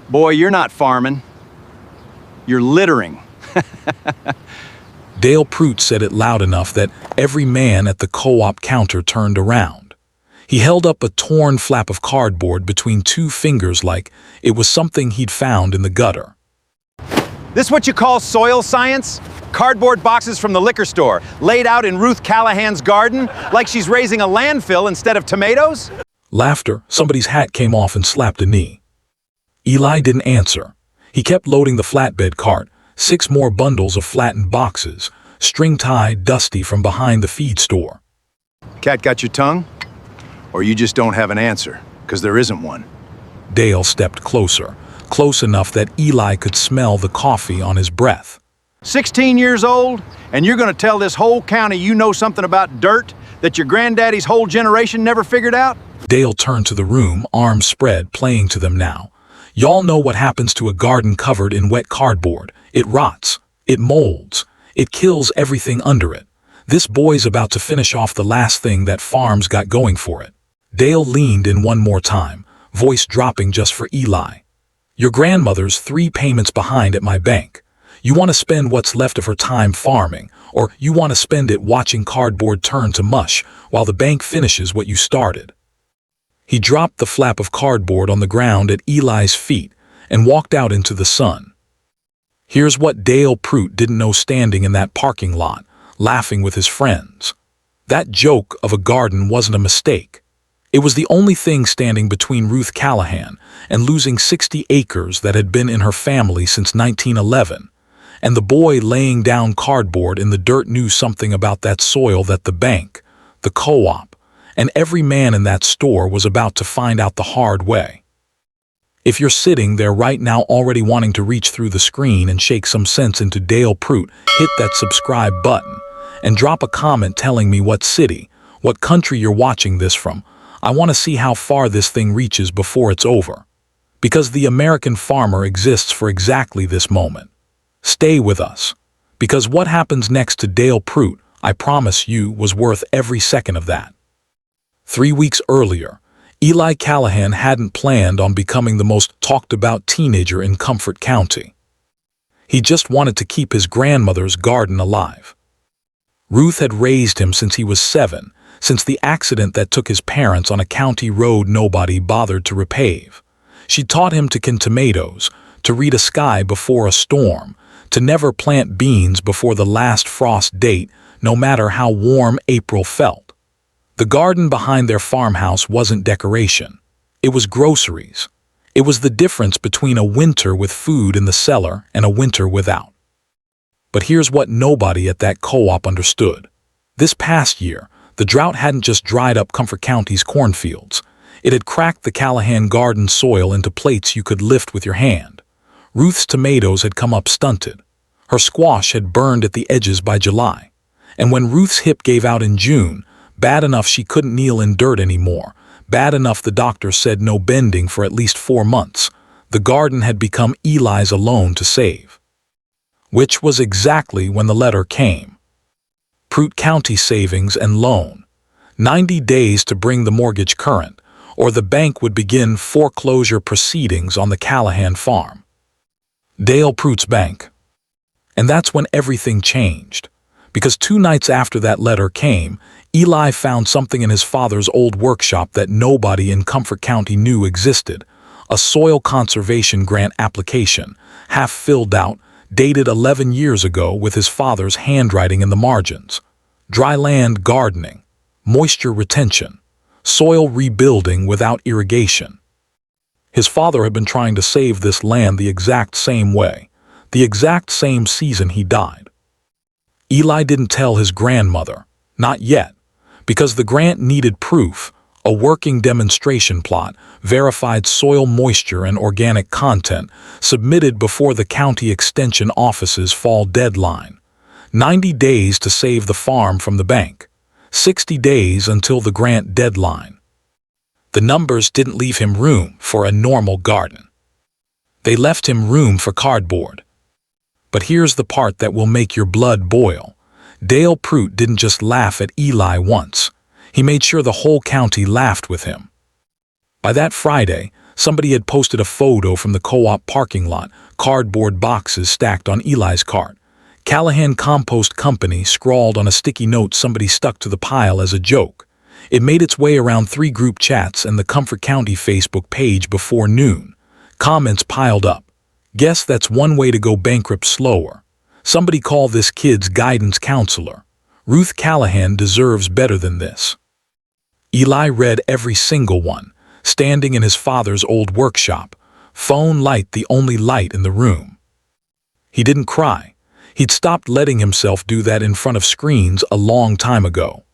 Boy, you're not farming. You're littering. Dale Prout said it loud enough that every man at the co-op counter turned around. He held up a torn flap of cardboard between two fingers like it was something he'd found in the gutter. This what you call soil science? Cardboard boxes from the liquor store, laid out in Ruth Callahan's garden, like she's raising a landfill instead of tomatoes? Laughter. Somebody's hat came off and slapped a knee. Eli didn't answer. He kept loading the flatbed cart, 6 more bundles of flattened boxes, string-tied, dusty from behind the feed store. Cat got your tongue? Or you just don't have an answer, because there isn't one. Dale stepped closer, close enough that Eli could smell the coffee on his breath. 16 years old, and you're gonna tell this whole county you know something about dirt that your granddaddy's whole generation never figured out? Dale turned to the room, arms spread, playing to them now. Y'all know what happens to a garden covered in wet cardboard. It rots. It molds. It kills everything under it. This boy's about to finish off the last thing that farm's got going for it. Dale leaned in one more time, voice dropping just for Eli. Your grandmother's 3 payments behind at my bank. You want to spend what's left of her time farming, or you want to spend it watching cardboard turn to mush while the bank finishes what you started. He dropped the flap of cardboard on the ground at Eli's feet and walked out into the sun. Here's what Dale Prout didn't know standing in that parking lot, laughing with his friends. That joke of a garden wasn't a mistake. It was the only thing standing between Ruth Callahan and losing 60 acres that had been in her family since 1911, and the boy laying down cardboard in the dirt knew something about that soil that the bank, the co-op, and every man in that store was about to find out the hard way. If you're sitting there right now already wanting to reach through the screen and shake some sense into Dale Prout, hit that subscribe button and drop a comment telling me what city, what country you're watching this from. I want to see how far this thing reaches before it's over. Because the American farmer exists for exactly this moment. Stay with us. Because what happens next to Dale Prout, I promise you, was worth every second of that. 3 weeks earlier, Eli Callahan hadn't planned on becoming the most talked-about teenager in Comfort County. He just wanted to keep his grandmother's garden alive. Ruth had raised him since he was 7, since the accident that took his parents on a county road nobody bothered to repave. She taught him to can tomatoes, to read a sky before a storm, to never plant beans before the last frost date, no matter how warm April felt. The garden behind their farmhouse wasn't decoration. It was groceries. It was the difference between a winter with food in the cellar and a winter without. But here's what nobody at that co-op understood. This past year, the drought hadn't just dried up Comfort County's cornfields. It had cracked the Callahan garden soil into plates you could lift with your hand. Ruth's tomatoes had come up stunted. Her squash had burned at the edges by July. And when Ruth's hip gave out in June, bad enough she couldn't kneel in dirt anymore, bad enough the doctor said no bending for at least 4 months, the garden had become Eli's alone to save. Which was exactly when the letter came. Prout County Savings and Loan. 90 days to bring the mortgage current, or the bank would begin foreclosure proceedings on the Callahan farm. Dale Prout's bank. And that's when everything changed. Because 2 nights after that letter came, Eli found something in his father's old workshop that nobody in Comfort County knew existed. A soil conservation grant application, half filled out, dated 11 years ago with his father's handwriting in the margins. Dry land gardening, moisture retention, soil rebuilding without irrigation. His father had been trying to save this land the exact same way, the exact same season he died. Eli didn't tell his grandmother, not yet, because the grant needed proof, a working demonstration plot, verified soil moisture and organic content, submitted before the county extension office's fall deadline. 90 days to save the farm from the bank. 60 days until the grant deadline. The numbers didn't leave him room for a normal garden. They left him room for cardboard. But here's the part that will make your blood boil. Dale Prout didn't just laugh at Eli once. He made sure the whole county laughed with him. By that Friday, Somebody had posted a photo from the co-op parking lot, cardboard boxes stacked on Eli's cart. Callahan Compost Company scrawled on a sticky note somebody stuck to the pile as a joke. It made its way around 3 group chats and the Comfort County Facebook page before noon. Comments piled up. Guess that's one way to go bankrupt slower. Somebody call this kid's guidance counselor. Ruth Callahan deserves better than this. Eli read every single one, standing in his father's old workshop, phone light the only light in the room. He didn't cry. He'd stopped letting himself do that in front of screens a long time ago.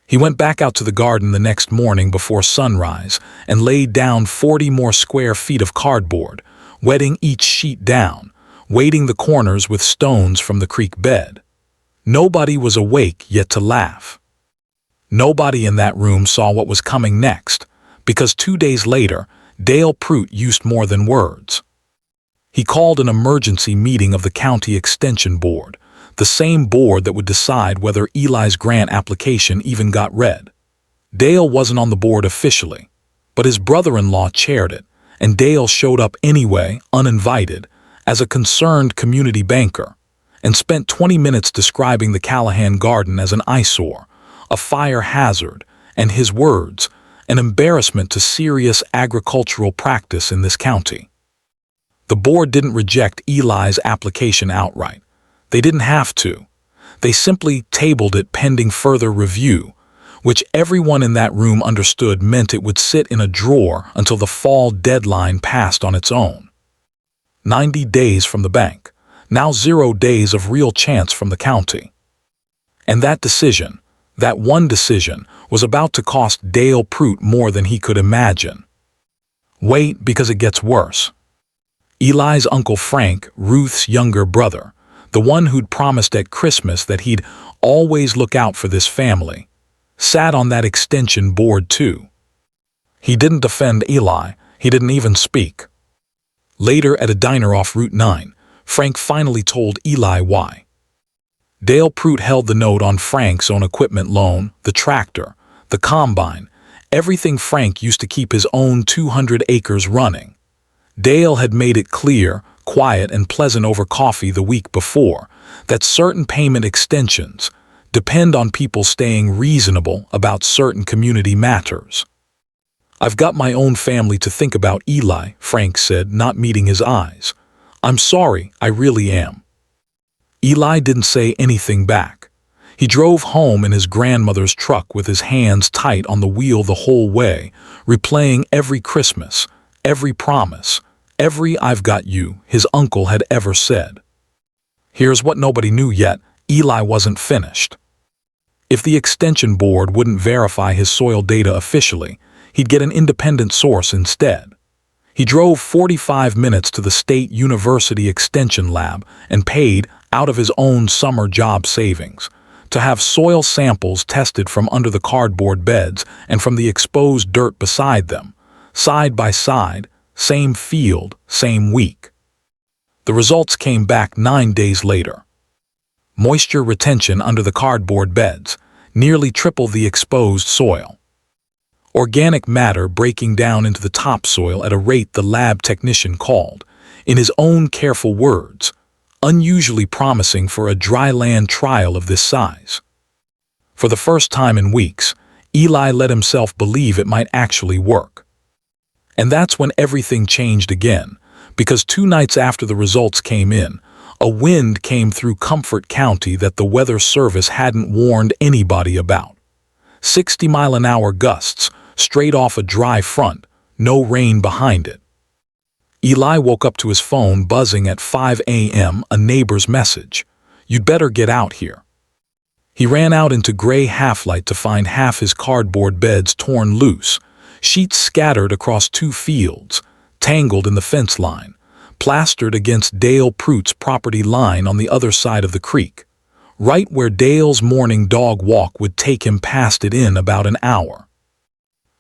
He went back out to the garden the next morning before sunrise and laid down 40 more square feet of cardboard, wetting each sheet down, weighting the corners with stones from the creek bed. Nobody was awake yet to laugh. Nobody in that room saw what was coming next, because 2 days later, Dale Prout used more than words. He called an emergency meeting of the county extension board, the same board that would decide whether Eli's grant application even got read. Dale wasn't on the board officially, but his brother-in-law chaired it, and Dale showed up anyway, uninvited, as a concerned community banker, and spent 20 minutes describing the Callahan garden as an eyesore, a fire hazard, and his words, an embarrassment to serious agricultural practice in this county. The board didn't reject Eli's application outright. They didn't have to. They simply tabled it pending further review, which everyone in that room understood meant it would sit in a drawer until the fall deadline passed on its own. 90 days from the bank, now 0 days of real chance from the county. And that decision, that one decision, was about to cost Dale Prout more than he could imagine. Wait, because it gets worse. Eli's Uncle Frank, Ruth's younger brother, the one who'd promised at Christmas that he'd always look out for this family, sat on that extension board too. He didn't defend Eli, he didn't even speak. Later at a diner off Route 9, Frank finally told Eli why. Dale Prout held the note on Frank's own equipment loan, the tractor, the combine, everything Frank used to keep his own 200 acres running. Dale had made it clear, quiet and pleasant over coffee the week before, that certain payment extensions depend on people staying reasonable about certain community matters. "I've got my own family to think about, Eli," Frank said, not meeting his eyes. "I'm sorry, I really am." Eli didn't say anything back. He drove home in his grandmother's truck with his hands tight on the wheel the whole way, replaying every Christmas, every promise, every "I've got you" his uncle had ever said. Here's what nobody knew yet: Eli wasn't finished. If the extension board wouldn't verify his soil data officially, he'd get an independent source instead. He drove 45 minutes to the State University Extension Lab and paid, out of his own summer job savings, to have soil samples tested from under the cardboard beds and from the exposed dirt beside them, side by side, same field, same week. The results came back 9 days later. Moisture retention under the cardboard beds, nearly triple the exposed soil. Organic matter breaking down into the topsoil at a rate the lab technician called, in his own careful words, unusually promising for a dry land trial of this size. For the first time in weeks, Eli let himself believe it might actually work. And that's when everything changed again, because 2 nights after the results came in, a wind came through Comfort County that the Weather Service hadn't warned anybody about. 60-mile-an-hour gusts, straight off a dry front, no rain behind it. Eli woke up to his phone buzzing at 5 a.m., a neighbor's message. "You'd better get out here." He ran out into gray half-light to find half his cardboard beds torn loose, sheets scattered across 2 fields, tangled in the fence line, plastered against Dale Prout's property line on the other side of the creek, right where Dale's morning dog walk would take him past it in about an hour.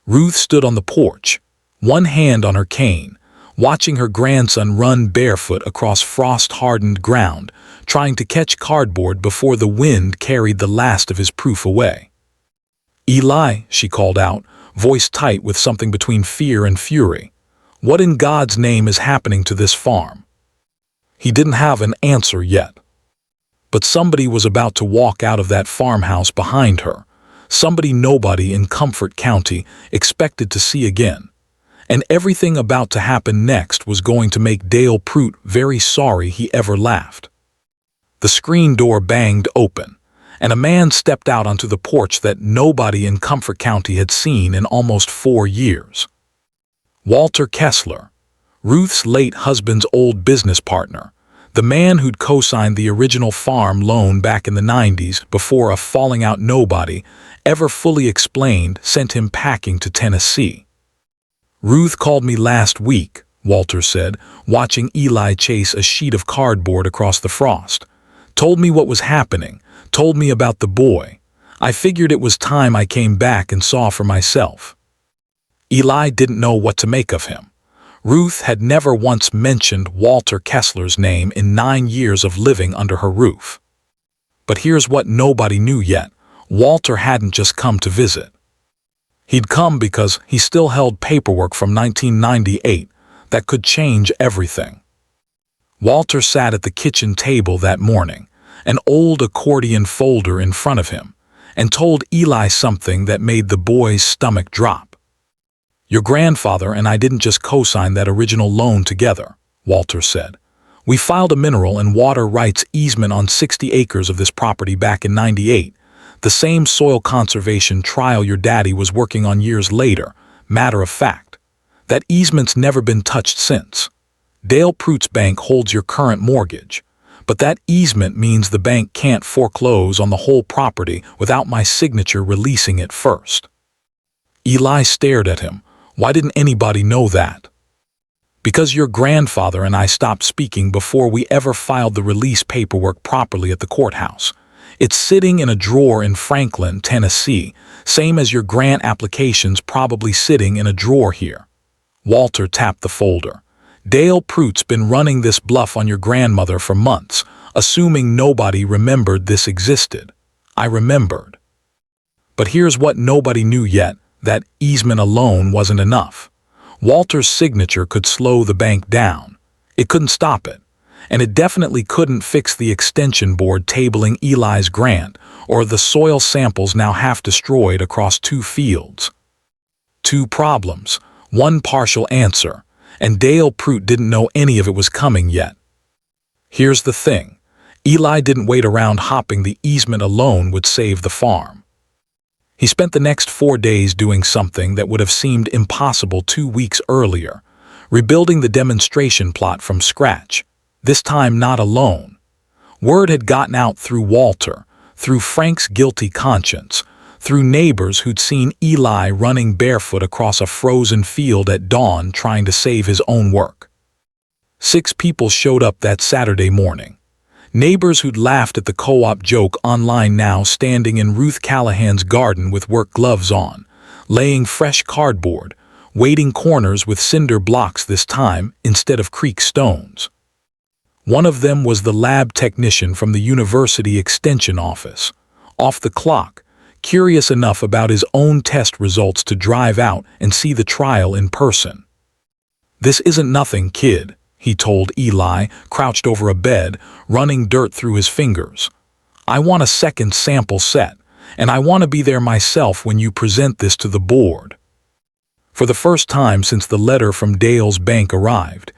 Ruth stood on the porch, one hand on her cane, watching her grandson run barefoot across frost-hardened ground, trying to catch cardboard before the wind carried the last of his proof away. "Eli," she called out, voice tight with something between fear and fury. What in God's name is happening to this farm? He didn't have an answer yet. But somebody was about to walk out of that farmhouse behind her. Somebody nobody in Comfort County expected to see again. And everything about to happen next was going to make Dale Prout very sorry he ever laughed. The screen door banged open, and a man stepped out onto the porch that nobody in Comfort County had seen in almost 4 years. Walter Kessler, Ruth's late husband's old business partner, the man who'd co-signed the original farm loan back in the 90s before a falling out nobody ever fully explained sent him packing to Tennessee. "Ruth called me last week," Walter said, watching Eli chase a sheet of cardboard across the frost. "Told me what was happening, told me about the boy. I figured it was time I came back and saw for myself." Eli didn't know what to make of him. Ruth had never once mentioned Walter Kessler's name in 9 years of living under her roof. But here's what nobody knew yet. Walter hadn't just come to visit. He'd come because he still held paperwork from 1998 that could change everything. Walter sat at the kitchen table that morning, an old accordion folder in front of him, and told Eli something that made the boy's stomach drop. "Your grandfather and I didn't just co-sign that original loan together," Walter said. "We filed a mineral and water rights easement on 60 acres of this property back in '98, the same soil conservation trial your daddy was working on years later. Matter of fact, that easement's never been touched since. Dale Prout's bank holds your current mortgage, but that easement means the bank can't foreclose on the whole property without my signature releasing it first." Eli stared at him. "Why didn't anybody know that?" "Because your grandfather and I stopped speaking before we ever filed the release paperwork properly at the courthouse. It's sitting in a drawer in Franklin, Tennessee, same as your grant application's probably sitting in a drawer here." Walter tapped the folder. "Dale Prout's been running this bluff on your grandmother for months, assuming nobody remembered this existed. I remembered. But here's what nobody knew yet. That easement alone wasn't enough. Walter's signature could slow the bank down. It couldn't stop it. And it definitely couldn't fix the extension board tabling Eli's grant or the soil samples now half destroyed across 2 fields. 2 problems, 1 partial answer, and Dale Prout didn't know any of it was coming yet. Here's the thing. Eli didn't wait around hoping the easement alone would save the farm. He spent the next 4 days doing something that would have seemed impossible 2 weeks earlier, rebuilding the demonstration plot from scratch, this time not alone. Word had gotten out through Walter, through Frank's guilty conscience, through neighbors who'd seen Eli running barefoot across a frozen field at dawn trying to save his own work. 6 people showed up that Saturday morning. Neighbors who'd laughed at the co-op joke online now standing in Ruth Callahan's garden with work gloves on, laying fresh cardboard, weighting corners with cinder blocks this time instead of creek stones. One of them was the lab technician from the university extension office, off the clock, curious enough about his own test results to drive out and see the trial in person. "This isn't nothing, kid," he told Eli, crouched over a bed, running dirt through his fingers. "I want a second sample set, and I want to be there myself when you present this to the board." For the first time since the letter from Dale's bank arrived,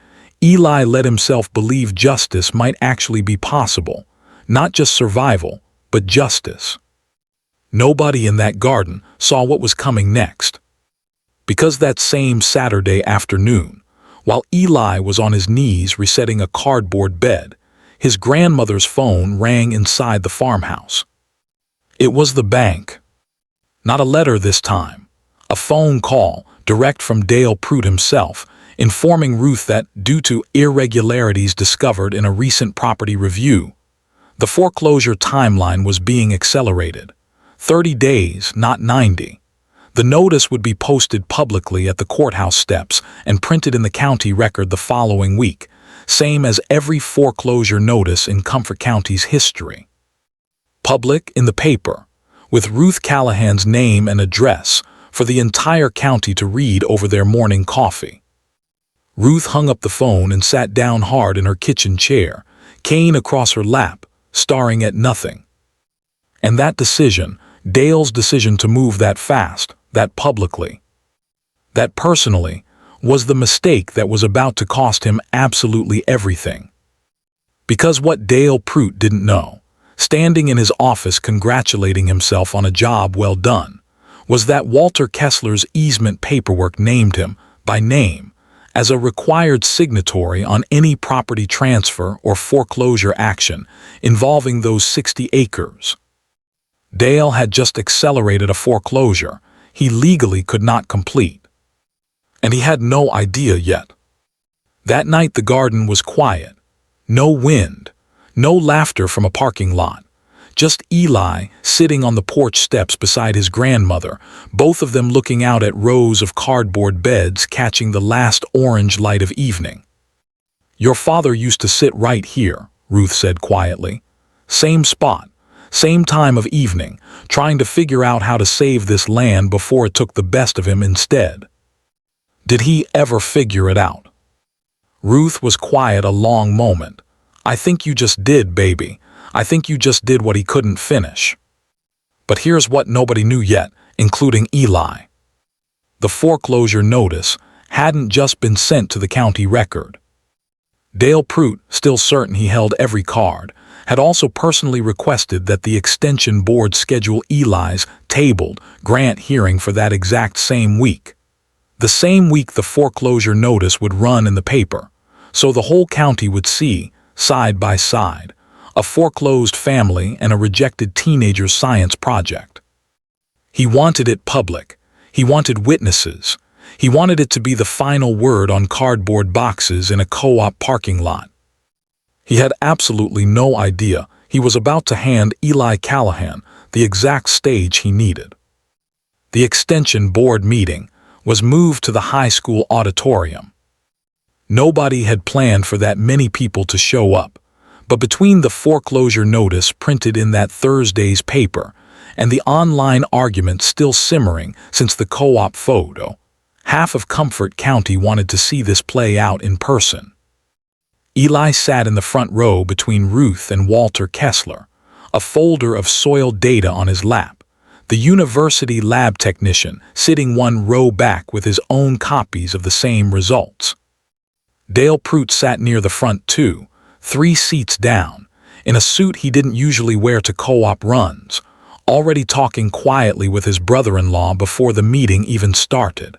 Eli let himself believe justice might actually be possible, not just survival, but justice. Nobody in that garden saw what was coming next. Because that same Saturday afternoon, while Eli was on his knees resetting a cardboard bed, his grandmother's phone rang inside the farmhouse. It was the bank. Not a letter this time. A phone call, direct from Dale Prout himself, informing Ruth that, due to irregularities discovered in a recent property review, the foreclosure timeline was being accelerated. 30 days, not 90. The notice would be posted publicly at the courthouse steps and printed in the county record the following week, same as every foreclosure notice in Comfort County's history. Public in the paper, with Ruth Callahan's name and address for the entire county to read over their morning coffee. Ruth hung up the phone and sat down hard in her kitchen chair, cane across her lap, staring at nothing. And that decision, Dale's decision to move that fast, that publicly, that personally, was the mistake that was about to cost him absolutely everything. Because what Dale Prout didn't know, standing in his office congratulating himself on a job well done, was that Walter Kessler's easement paperwork named him, by name, as a required signatory on any property transfer or foreclosure action involving those 60 acres. Dale had just accelerated a foreclosure he legally could not complete. And he had no idea yet. That night the garden was quiet. No wind, no laughter from a parking lot. Just Eli sitting on the porch steps beside his grandmother, both of them looking out at rows of cardboard beds catching the last orange light of evening. "Your father used to sit right here," Ruth said quietly. "Same spot, same time of evening, trying to figure out how to save this land before it took the best of him instead. Did he ever figure it out?" Ruth was quiet a long moment. "I think you just did, baby. I think you just did what he couldn't finish." But here's what nobody knew yet, including Eli. The foreclosure notice hadn't just been sent to the county record. Dale Prout, still certain he held every card, had also personally requested that the extension board schedule Eli's tabled grant hearing for that exact same week. The same week the foreclosure notice would run in the paper, so the whole county would see, side by side, a foreclosed family and a rejected teenager's science project. He wanted it public. He wanted witnesses. He wanted it to be the final word on cardboard boxes in a co-op parking lot. He had absolutely no idea he was about to hand Eli Callahan the exact stage he needed. The extension board meeting was moved to the high school auditorium. Nobody had planned for that many people to show up, but between the foreclosure notice printed in that Thursday's paper and the online argument still simmering since the co-op photo, half of Comfort County wanted to see this play out in person. Eli sat in the front row between Ruth and Walter Kessler, a folder of soil data on his lap, the university lab technician sitting one row back with his own copies of the same results. Dale Prout sat near the front too, 3 seats down, in a suit he didn't usually wear to co-op runs, already talking quietly with his brother-in-law before the meeting even started.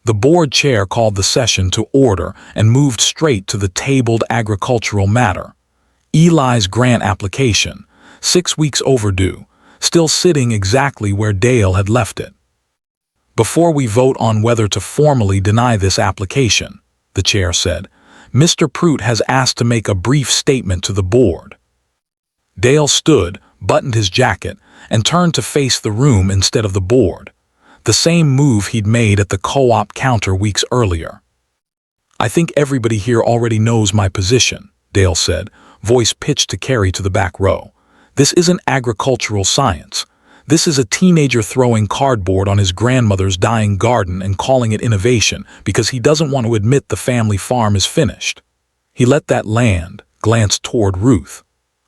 The board chair called the session to order and moved straight to the tabled agricultural matter. Eli's grant application, 6 weeks overdue, still sitting exactly where Dale had left it. "Before we vote on whether to formally deny this application," the chair said, "Mr. Prout has asked to make a brief statement to the board." Dale stood, buttoned his jacket, and turned to face the room instead of the board, the same move he'd made at the co-op counter weeks earlier. "I think everybody here already knows my position," Dale said, voice pitched to Carrie to the back row. "This isn't agricultural science. This is a teenager throwing cardboard on his grandmother's dying garden and calling it innovation because he doesn't want to admit the family farm is finished." He let that land, glanced toward Ruth.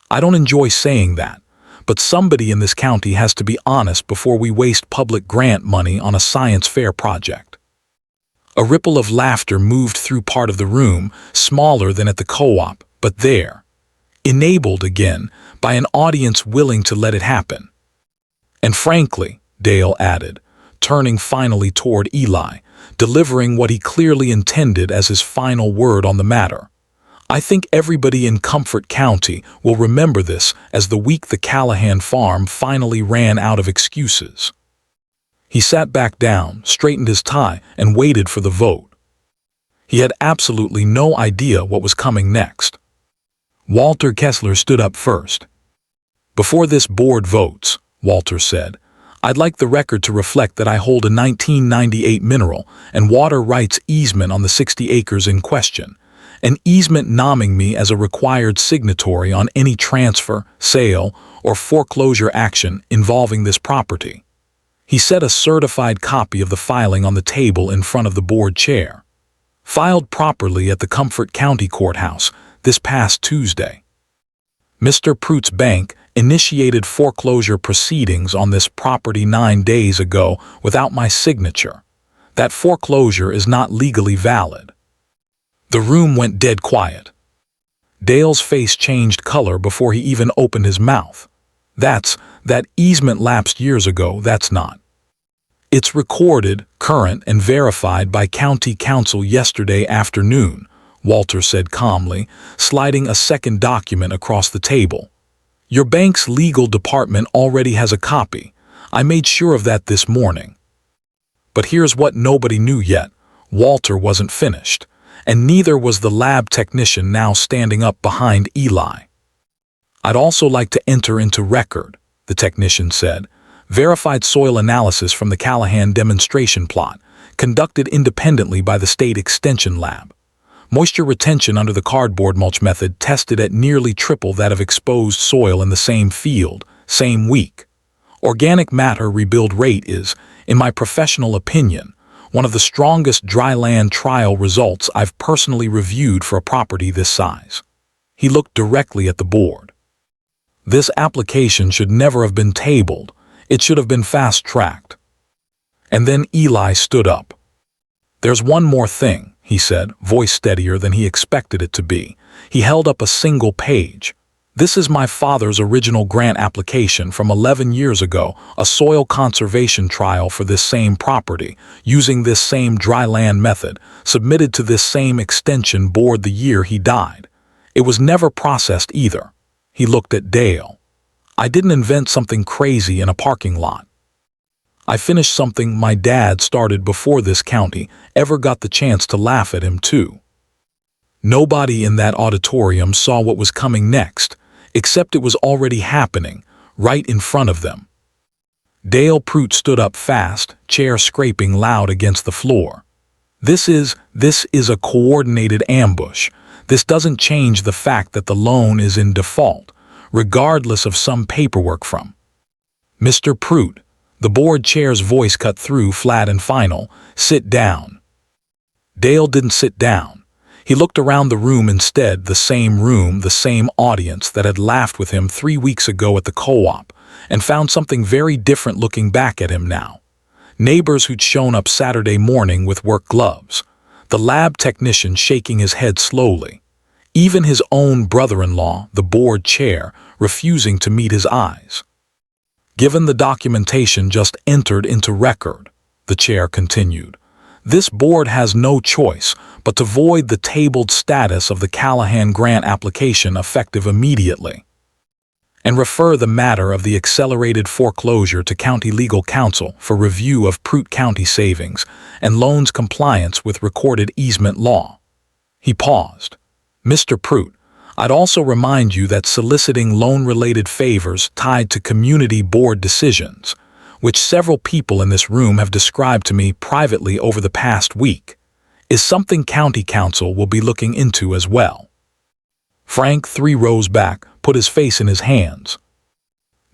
"I don't enjoy saying that, but somebody in this county has to be honest before we waste public grant money on a science fair project." A ripple of laughter moved through part of the room, smaller than at the co-op, but there, enabled again by an audience willing to let it happen. "And frankly," Dale added, turning finally toward Eli, delivering what he clearly intended as his final word on the matter, "I think everybody in Comfort County will remember this as the week the Callahan farm finally ran out of excuses." He sat back down, straightened his tie, and waited for the vote. He had absolutely no idea what was coming next. Walter Kessler stood up first. "Before this board votes," Walter said, "I'd like the record to reflect that I hold a 1998 mineral and water rights easement on the 60 acres in question, an easement nomming me as a required signatory on any transfer, sale, or foreclosure action involving this property." He set a certified copy of the filing on the table in front of the board chair. filed properly at the Comfort County Courthouse this past Tuesday. Mr. Pruitt's bank initiated foreclosure proceedings on this property 9 days ago without my signature. That foreclosure is not legally valid. The room went dead quiet. Dale's face changed color before he even opened his mouth. That easement lapsed years ago, that's not. It's recorded, current, and verified by County Council yesterday afternoon, Walter said calmly, sliding a second document across the table. Your bank's legal department already has a copy. I made sure of that this morning. But here's what nobody knew yet. Walter wasn't finished, and neither was the lab technician now standing up behind Eli. I'd also like to enter into record, the technician said, verified soil analysis from the Callahan demonstration plot, conducted independently by the State Extension Lab. Moisture retention under the cardboard mulch method tested at nearly triple that of exposed soil in the same field, same week. Organic matter rebuild rate is, in my professional opinion, one of the strongest dry land trial results I've personally reviewed for a property this size. He looked directly at the board. This application should never have been tabled. It should have been fast-tracked. And then Eli stood up. There's one more thing, he said, voice steadier than he expected it to be. He held up a single page. This is my father's original grant application from 11 years ago, a soil conservation trial for this same property, using this same dry land method, submitted to this same extension board the year he died. It was never processed either. He looked at Dale. I didn't invent something crazy in a parking lot. I finished something my dad started before this county ever got the chance to laugh at him too. Nobody in that auditorium saw what was coming next, except it was already happening, right in front of them. Dale Pruitt stood up fast, chair scraping loud against the floor. This is a coordinated ambush. This doesn't change the fact that the loan is in default, regardless of some paperwork from Mr. Pruitt. The board chair's voice cut through, flat and final. Sit down. Dale didn't sit down. He looked around the room instead, the same room, the same audience that had laughed with him 3 weeks ago at the co-op, and found something very different looking back at him now. Neighbors who'd shown up Saturday morning with work gloves. The lab technician shaking his head slowly. Even his own brother-in-law, the board chair, refusing to meet his eyes. Given the documentation just entered into record, the chair continued, this board has no choice but to void the tabled status of the Callahan grant application effective immediately, and refer the matter of the accelerated foreclosure to County Legal Counsel for review of Pruitt County savings and loans compliance with recorded easement law. He paused. Mr. Pruitt, I'd also remind you that soliciting loan-related favors tied to community board decisions, which several people in this room have described to me privately over the past week, is something County Council will be looking into as well. Frank, 3 rows back, put his face in his hands.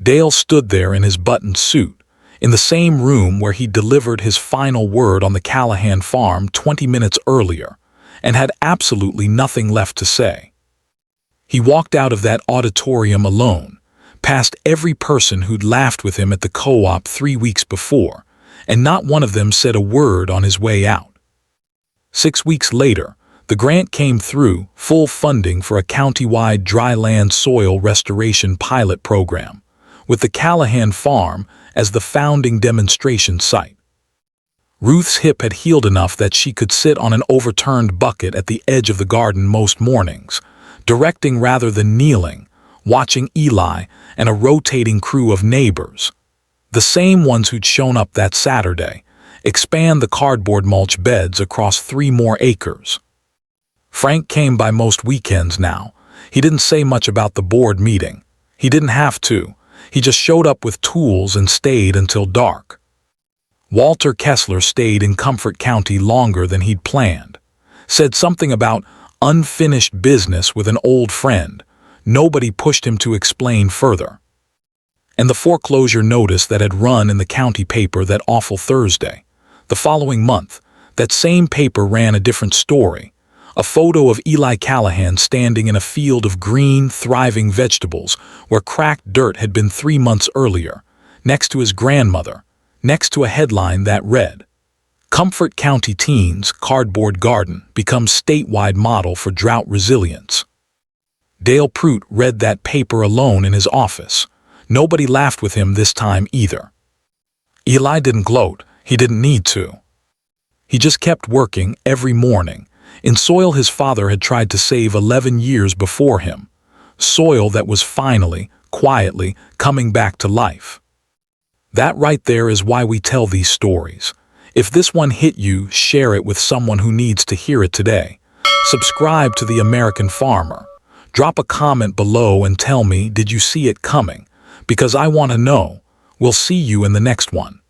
Dale stood there in his buttoned suit, in the same room where he delivered his final word on the Callahan farm 20 minutes earlier, and had absolutely nothing left to say. He walked out of that auditorium alone, past every person who'd laughed with him at the co-op 3 weeks before, and not one of them said a word on his way out. 6 weeks later, the grant came through, full funding for a county-wide dry land soil restoration pilot program, with the Callahan farm as the founding demonstration site. Ruth's hip had healed enough that she could sit on an overturned bucket at the edge of the garden most mornings, directing rather than kneeling, watching Eli and a rotating crew of neighbors, the same ones who'd shown up that Saturday, expand the cardboard mulch beds across 3 more acres. Frank came by most weekends now. He didn't say much about the board meeting. He didn't have to. He just showed up with tools and stayed until dark. Walter Kessler stayed in Comfort County longer than he'd planned. Said something about unfinished business with an old friend. Nobody pushed him to explain further. And the foreclosure notice that had run in the county paper that awful Thursday. The following month, That same paper ran a different story. A photo of Eli Callahan standing in a field of green, thriving vegetables where cracked dirt had been 3 months earlier, next to his grandmother, next to a headline that read, "Comfort County Teens Cardboard Garden Becomes Statewide Model for Drought Resilience." Dale Prout read that paper alone in his office. Nobody laughed with him this time either. Eli didn't gloat. He didn't need to. He just kept working every morning in soil his father had tried to save 11 years before him. Soil that was finally, quietly, coming back to life. That right there is why we tell these stories. If this one hit you, share it with someone who needs to hear it today. Subscribe to The American Farmer. Drop a comment below and tell me, did you see it coming? Because I want to know. We'll see you in the next one.